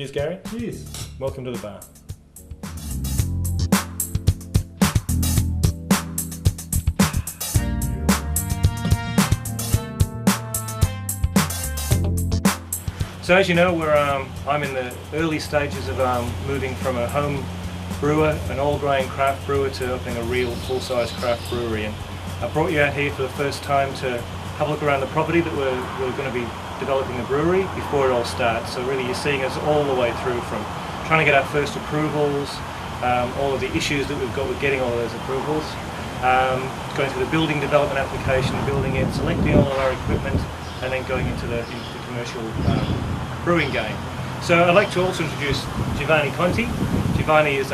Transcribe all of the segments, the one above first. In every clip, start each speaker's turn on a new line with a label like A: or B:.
A: Cheers, Gary.
B: Cheers.
A: Welcome to the bar. So as you know, I'm in the early stages of moving from a home brewer, an all-grain craft brewer, to opening a real full-size craft brewery. And I brought you out here for the first time to have a look around the property that we're going to be developing the brewery before it all starts. So really you're seeing us all the way through, from trying to get our first approvals, all of the issues that we've got with getting all of those approvals, going through the building development application, building it, selecting all of our equipment, and then going into the commercial brewing game. So I'd like to also introduce Giovanni Conti. Giovanni is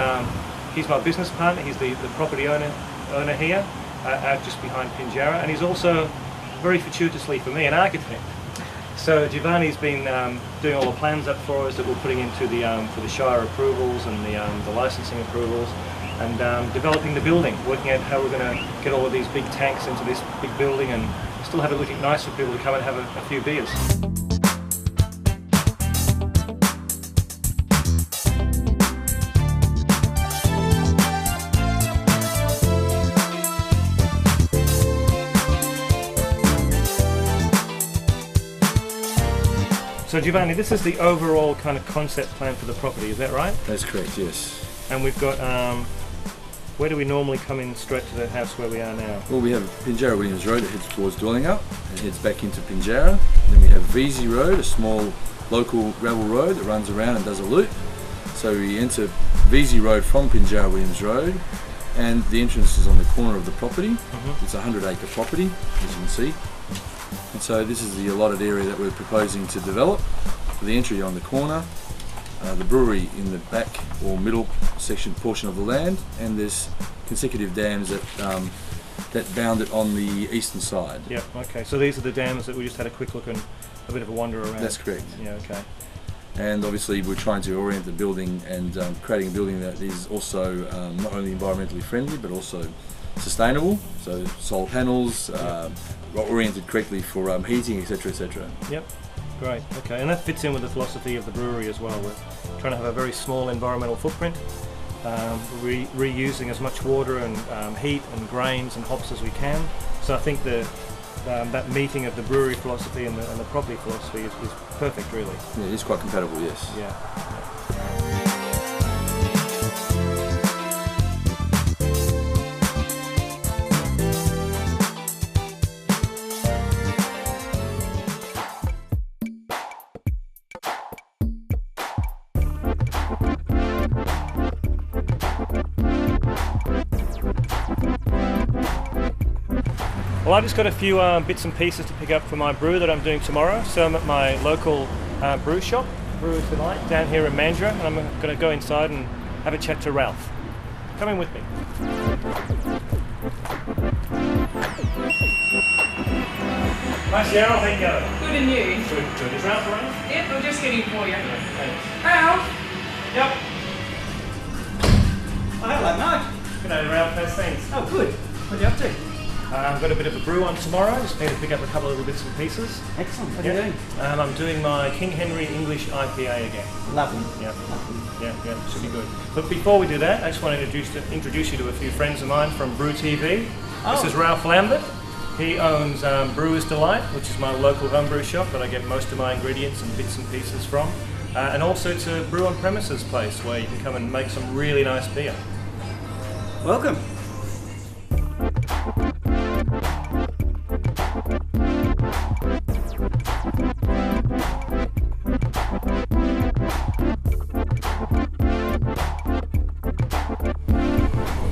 A: he's my business partner. He's the property owner here, out just behind Pinjarra, and he's also, very fortuitously for me, an architect. So Giovanni's been doing all the plans up for us that we're putting into for the Shire approvals and the licensing approvals, and developing the building, working out how we're going to get all of these big tanks into this big building and still have it looking nice for people to come and have a few beers. So Giovanni, this is the overall kind of concept plan for the property, is that right?
B: That's correct, yes.
A: And we've got, where do we normally come in straight to the house where we are now?
B: Well, we have Pinjarra Williams Road that heads towards Dwellingup and heads back into Pinjarra. Then we have Veezy Road, a small local gravel road that runs around and does a loop. So we enter Veezy Road from Pinjarra Williams Road, and the entrance is on the corner of the property. It's a 100-acre property, as you can see. And so this is the allotted area that we're proposing to develop. The entry on the corner, the brewery in the back or middle portion of the land, and there's consecutive dams that bound it on the eastern side.
A: Yeah, okay. So these are the dams that we just had a quick look and a bit of a wander around.
B: That's correct.
A: Yeah, okay.
B: And obviously we're trying to orient the building and creating a building that is also not only environmentally friendly but also sustainable. So solar panels, oriented correctly for heating, etc., etc.
A: Yep, great. Okay, and that fits in with the philosophy of the brewery as well. We're trying to have a very small environmental footprint, reusing as much water and heat and grains and hops as we can. So I think that meeting of the brewery philosophy and the property philosophy is perfect, really.
B: Yeah, it is quite compatible, yes.
A: Yeah. Well, I've just got a few bits and pieces to pick up for my brew that I'm doing tomorrow. So I'm at my local brew shop, Brewers Delight, down here in Mandurah, and I'm going to go inside and have a chat to Ralph. Come in with me. Hi Cheryl, how you going?
C: Good, and you?
A: Good. Is Ralph around?
C: Yep, I'm just getting for you.
A: Yeah, thanks.
C: Ralph!
A: Yep.
D: Oh, hello, Mark.
A: G'day Ralph, how's things?
D: Oh, good. What are you up to?
A: I've got a bit of a brew on tomorrow. Just need to pick up a couple of little bits and pieces.
D: Excellent. What are you doing?
A: I'm doing my King Henry English IPA again.
D: Lovely.
A: Yeah, should be good. But before we do that, I just want to introduce you to a few friends of mine from BrewTV.
D: Oh.
A: This is Ralph Lambert. He owns Brewers Delight, which is my local homebrew shop that I get most of my ingredients and bits and pieces from. And also to Brew on Premises place, where you can come and make some really nice beer.
D: Welcome.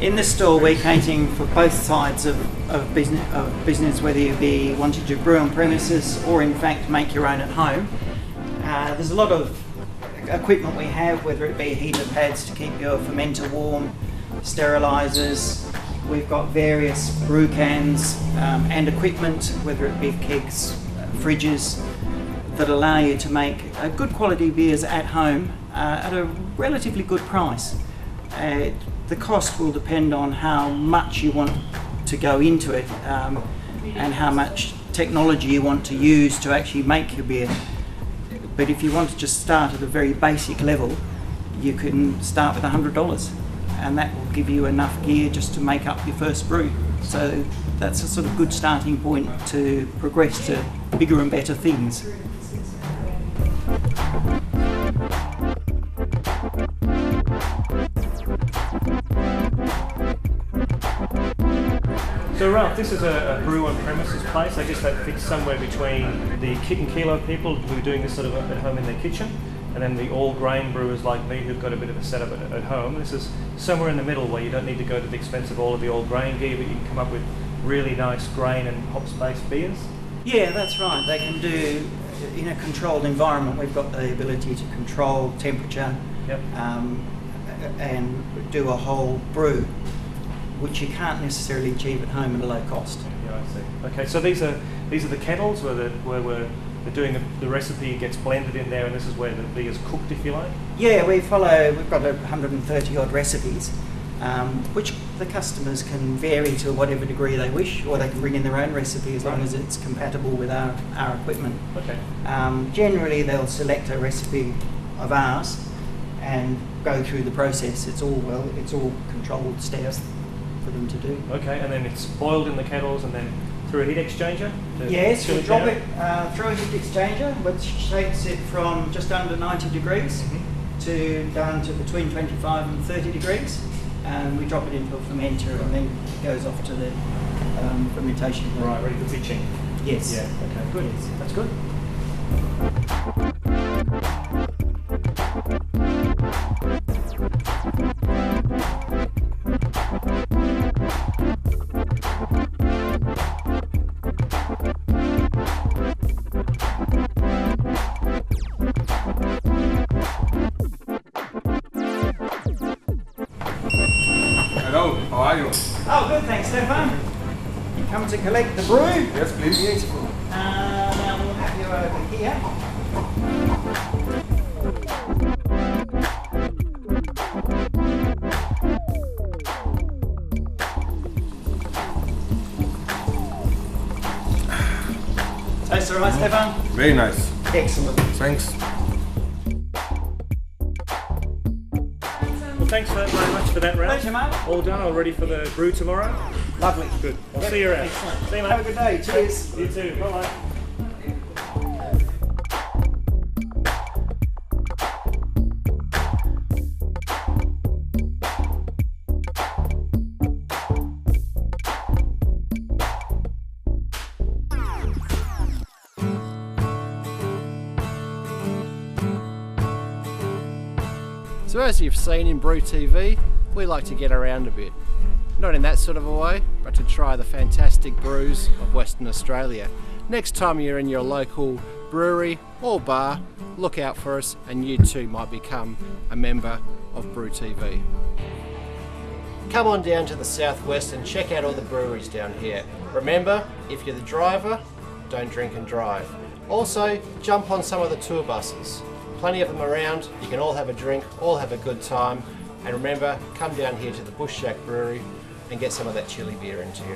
D: In the store, we're catering for both sides of business, whether you be wanting to brew on premises or in fact make your own at home. There's a lot of equipment we have, whether it be heater pads to keep your fermenter warm, sterilisers. We've got various brew cans and equipment, whether it be kegs, fridges, that allow you to make good quality beers at home at a relatively good price. The cost will depend on how much you want to go into it and how much technology you want to use to actually make your beer. But if you want to just start at a very basic level, you can start with $100, and that will give you enough gear just to make up your first brew. So that's a sort of good starting point to progress to bigger and better things.
A: So Ralph, this is a brew on premises place. I guess that fits somewhere between the kit and kilo people who are doing this sort of at home in their kitchen, and then the all grain brewers like me who've got a bit of a setup at home. This is somewhere in the middle where you don't need to go to the expense of all of the all grain gear, but you can come up with really nice grain and hops-based beers.
D: Yeah, that's right. They can do, in a controlled environment, we've got the ability to control temperature.
A: Yep.
D: And do a whole brew, which you can't necessarily achieve at home at a low cost.
A: Yeah, I see. Okay, so these are the kettles where we're doing the recipe gets blended in there, and this is where the beer is cooked, if you like.
D: Yeah, we've got 130 odd recipes, which the customers can vary to whatever degree they wish, or they can bring in their own recipe as long as it's compatible with our equipment.
A: Okay.
D: Generally, they'll select a recipe of ours and go through the process. It's all controlled steps for them to do.
A: Okay, and then it's boiled in the kettles and then through a heat exchanger?
D: Yes, we drop it through a heat exchanger, which takes it from just under 90 degrees down to between 25 and 30 degrees. And we drop it into a fermenter, and then it goes off to the fermentation.
A: Right, ready for pitching?
D: Yes.
A: Yeah, okay, good. That's good.
C: Hello, how are you?
D: Oh, good, thanks, Stefan. You come to collect the brew?
C: Yes, please.
D: Beautiful. Now we'll have you over here. Tastes all right, Stefan?
C: Very nice.
D: Excellent.
C: Thanks.
A: Well, thanks very much for that, Ralph.
D: Pleasure, mate.
A: All done, all ready for the brew tomorrow?
D: Lovely.
A: Good. I'll see you around.
D: Excellent.
A: See you, mate.
D: Have a good day. Cheers.
A: You too. Bye-bye.
E: So as you've seen in BrewTV, we like to get around a bit. Not in that sort of a way, but to try the fantastic brews of Western Australia. Next time you're in your local brewery or bar, look out for us and you too might become a member of BrewTV. Come on down to the southwest and check out all the breweries down here. Remember, if you're the driver, don't drink and drive. Also, jump on some of the tour buses. Plenty of them around, you can all have a drink, all have a good time, and remember, come down here to the Bush Shack Brewery and get some of that chili beer into you.